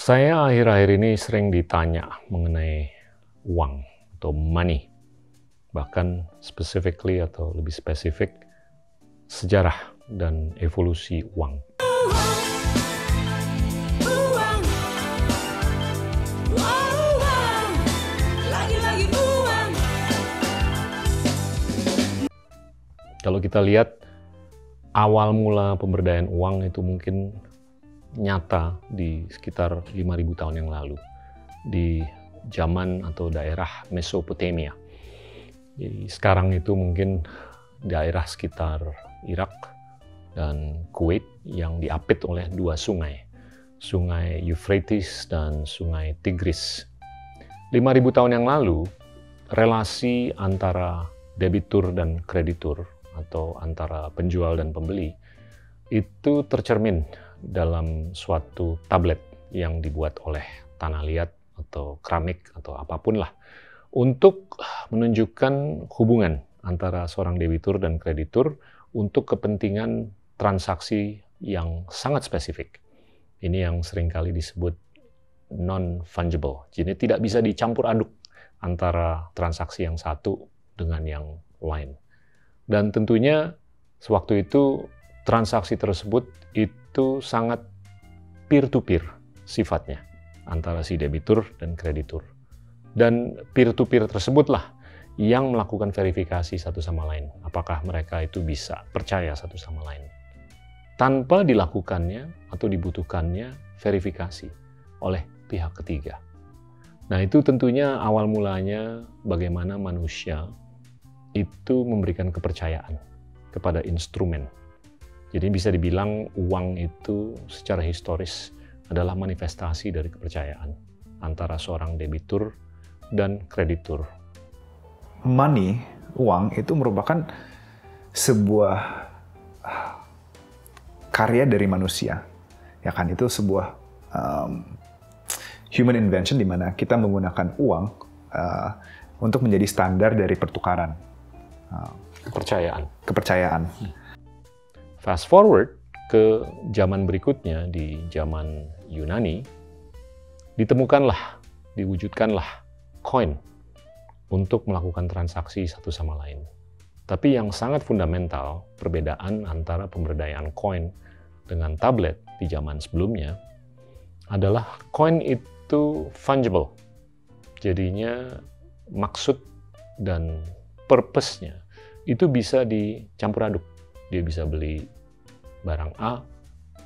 Saya akhir-akhir ini sering ditanya mengenai uang atau money, bahkan specifically atau lebih spesifik sejarah dan evolusi uang. Kalau kita lihat awal mula pemberdayaan uang itu mungkin nyata di sekitar 5.000 tahun yang lalu di zaman atau daerah Mesopotamia. Jadi sekarang itu mungkin daerah sekitar Irak dan Kuwait yang diapit oleh dua sungai, Sungai Euphrates dan Sungai Tigris. 5.000 tahun yang lalu, relasi antara debitur dan kreditur atau antara penjual dan pembeli itu tercermin dalam suatu tablet yang dibuat oleh tanah liat atau keramik atau apapun lah untuk menunjukkan hubungan antara seorang debitur dan kreditur untuk kepentingan transaksi yang sangat spesifik. Ini yang seringkali disebut non-fungible. Jadi tidak bisa dicampur aduk antara transaksi yang satu dengan yang lain. Dan tentunya sewaktu itu transaksi tersebut itu sangat peer-to-peer sifatnya antara si debitur dan kreditur. Dan peer-to-peer tersebutlah yang melakukan verifikasi satu sama lain. Apakah mereka itu bisa percaya satu sama lain. Tanpa dilakukannya atau dibutuhkannya verifikasi oleh pihak ketiga. Nah itu tentunya awal mulanya bagaimana manusia itu memberikan kepercayaan kepada instrumen. Jadi bisa dibilang uang itu secara historis adalah manifestasi dari kepercayaan antara seorang debitur dan kreditur. Money, uang itu merupakan sebuah karya dari manusia. Ya kan, itu sebuah human invention di mana kita menggunakan uang untuk menjadi standar dari pertukaran. Kepercayaan. Fast forward ke zaman berikutnya, di zaman Yunani, diwujudkanlah koin untuk melakukan transaksi satu sama lain. Tapi yang sangat fundamental, perbedaan antara pemberdayaan koin dengan tablet di zaman sebelumnya adalah koin itu fungible. Jadinya maksud dan purpose-nya itu bisa dicampur aduk. Dia bisa beli barang A,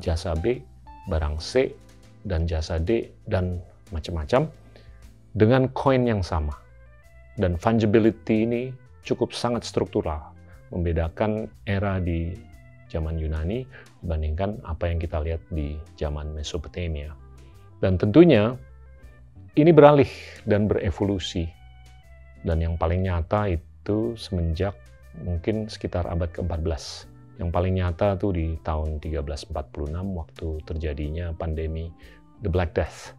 jasa B, barang C, dan jasa D, dan macam-macam dengan koin yang sama. Dan fungibility ini cukup sangat struktural, membedakan era di zaman Yunani dibandingkan apa yang kita lihat di zaman Mesopotamia. Dan tentunya ini beralih dan berevolusi. Dan yang paling nyata itu semenjak mungkin sekitar abad ke-14. Yang paling nyata tuh di tahun 1346 waktu terjadinya pandemi The Black Death,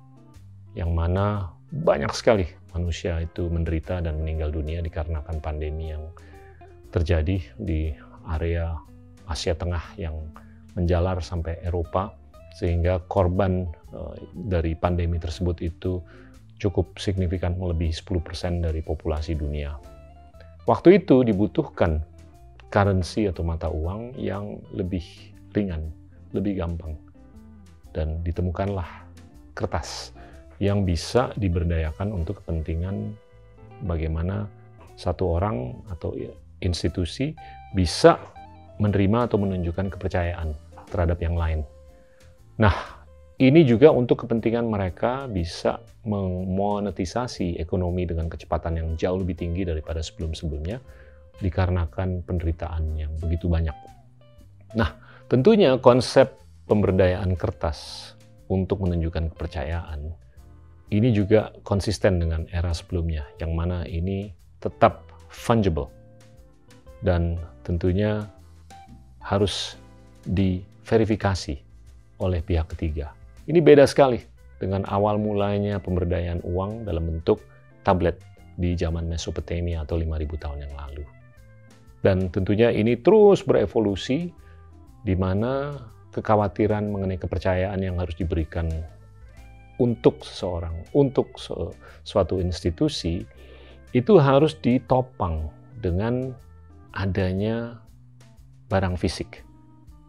yang mana banyak sekali manusia itu menderita dan meninggal dunia dikarenakan pandemi yang terjadi di area Asia Tengah yang menjalar sampai Eropa, sehingga korban dari pandemi tersebut itu cukup signifikan, melebihi 10% dari populasi dunia. Waktu itu dibutuhkan currency atau mata uang yang lebih ringan, lebih gampang. Dan ditemukanlah kertas yang bisa diberdayakan untuk kepentingan bagaimana satu orang atau institusi bisa menerima atau menunjukkan kepercayaan terhadap yang lain. Nah, ini juga untuk kepentingan mereka bisa memonetisasi ekonomi dengan kecepatan yang jauh lebih tinggi daripada sebelum-sebelumnya dikarenakan penderitaan yang begitu banyak. Nah, tentunya konsep pemberdayaan kertas untuk menunjukkan kepercayaan ini juga konsisten dengan era sebelumnya, yang mana ini tetap fungible dan tentunya harus diverifikasi oleh pihak ketiga. Ini beda sekali dengan awal mulanya pemberdayaan uang dalam bentuk tablet di zaman Mesopotamia atau 5.000 tahun yang lalu. Dan tentunya ini terus berevolusi, di mana kekhawatiran mengenai kepercayaan yang harus diberikan untuk seseorang, untuk suatu institusi, itu harus ditopang dengan adanya barang fisik.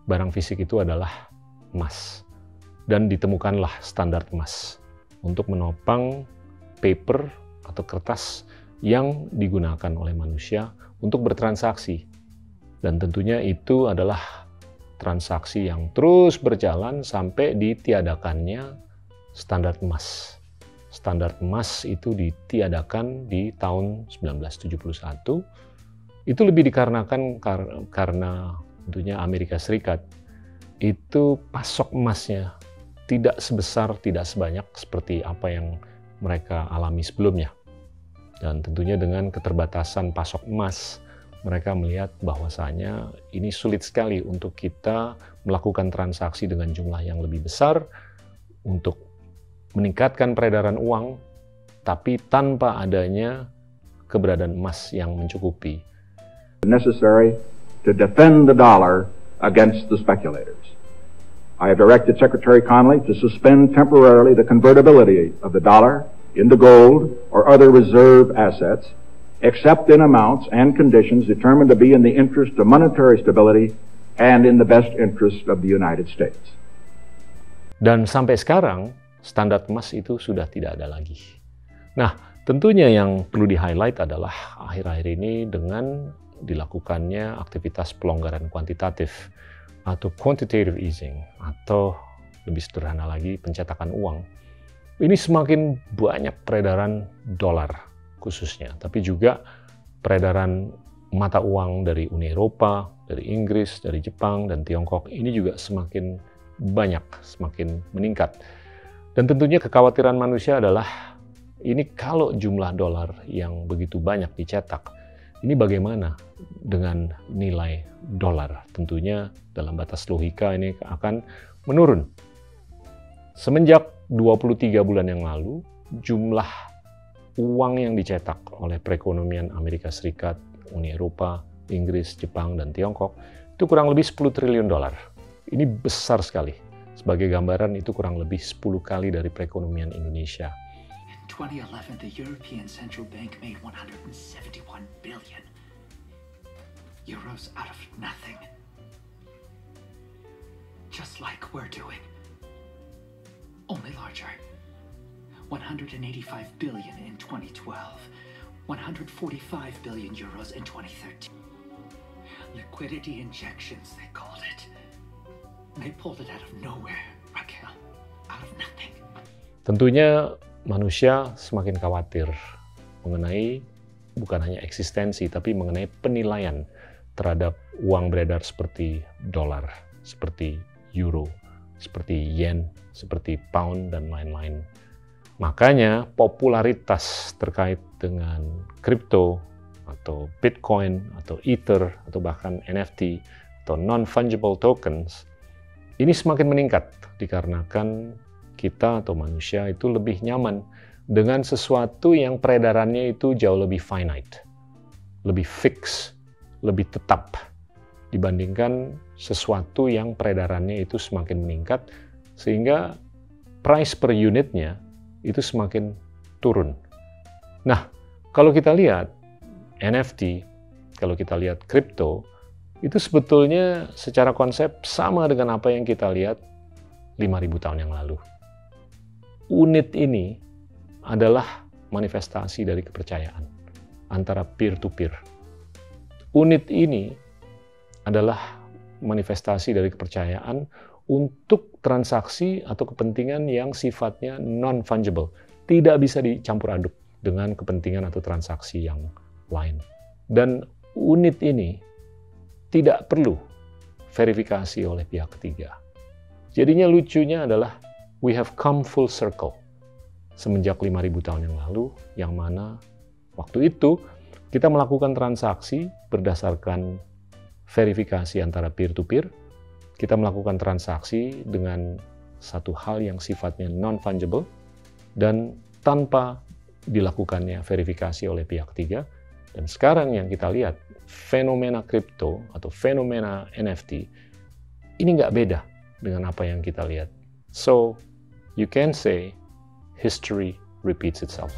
Barang fisik itu adalah emas. Dan ditemukanlah standar emas untuk menopang paper atau kertas yang digunakan oleh manusia untuk bertransaksi. Dan tentunya itu adalah transaksi yang terus berjalan sampai ditiadakannya standar emas. Standar emas itu ditiadakan di tahun 1971. Itu lebih dikarenakan karena tentunya Amerika Serikat itu pasok emasnya tidak sebesar, tidak sebanyak seperti apa yang mereka alami sebelumnya. Dan tentunya dengan keterbatasan pasok emas, mereka melihat bahwasanya ini sulit sekali untuk kita melakukan transaksi dengan jumlah yang lebih besar untuk meningkatkan peredaran uang, tapi tanpa adanya keberadaan emas yang mencukupi. Necessary to defend the dollar against the speculators. I have directed Secretary Connally to suspend temporarily the convertibility of the dollar into gold or other reserve assets, except in amounts and conditions determined to be in the interest of monetary stability and in the best interest of the United States. Dan sampai sekarang, standar emas itu sudah tidak ada lagi. Nah, tentunya yang perlu di-highlight adalah akhir-akhir ini dengan dilakukannya aktivitas pelonggaran kuantitatif atau quantitative easing, atau lebih sederhana lagi pencetakan uang. Ini semakin banyak peredaran dolar khususnya, tapi juga peredaran mata uang dari Uni Eropa, dari Inggris, dari Jepang, dan Tiongkok. Ini juga semakin banyak, semakin meningkat. Dan tentunya kekhawatiran manusia adalah, ini kalau jumlah dolar yang begitu banyak dicetak, ini bagaimana dengan nilai dolar? Tentunya dalam batas logika ini akan menurun. Semenjak 23 bulan yang lalu, jumlah uang yang dicetak oleh perekonomian Amerika Serikat, Uni Eropa, Inggris, Jepang, dan Tiongkok itu kurang lebih 10 triliun dolar. Ini besar sekali. Sebagai gambaran, itu kurang lebih 10 kali dari perekonomian Indonesia. In 2011, the European Central Bank made 171 billion euros out of nothing. Just like we're doing. Only larger. 185 billion in 2012. 145 billion euros in 2013. Liquidity injections, they called it. They pulled it out of nowhere, Raquel. Out of nothing. Tentunya manusia semakin khawatir mengenai bukan hanya eksistensi, tapi mengenai penilaian terhadap uang beredar seperti dolar, seperti euro, seperti yen, seperti pound, dan lain-lain. Makanya popularitas terkait dengan kripto, atau Bitcoin, atau Ether, atau bahkan NFT, atau non-fungible tokens, ini semakin meningkat dikarenakan kita atau manusia itu lebih nyaman dengan sesuatu yang peredarannya itu jauh lebih finite, lebih fix, lebih tetap dibandingkan sesuatu yang peredarannya itu semakin meningkat sehingga price per unitnya itu semakin turun. Nah, kalau kita lihat NFT, kalau kita lihat kripto, itu sebetulnya secara konsep sama dengan apa yang kita lihat 5.000 tahun yang lalu. Unit ini adalah manifestasi dari kepercayaan antara peer-to-peer. Unit ini adalah manifestasi dari kepercayaan untuk transaksi atau kepentingan yang sifatnya non-fungible. Tidak bisa dicampur aduk dengan kepentingan atau transaksi yang lain. Dan unit ini tidak perlu verifikasi oleh pihak ketiga. Jadinya lucunya adalah we have come full circle. semenjak 5.000 tahun yang lalu, yang mana waktu itu kita melakukan transaksi berdasarkan verifikasi antara peer-to-peer, kita melakukan transaksi dengan satu hal yang sifatnya non-fungible, dan tanpa dilakukannya verifikasi oleh pihak ketiga. Dan sekarang yang kita lihat, fenomena kripto atau fenomena NFT, ini nggak beda dengan apa yang kita lihat. So, you can say history repeats itself.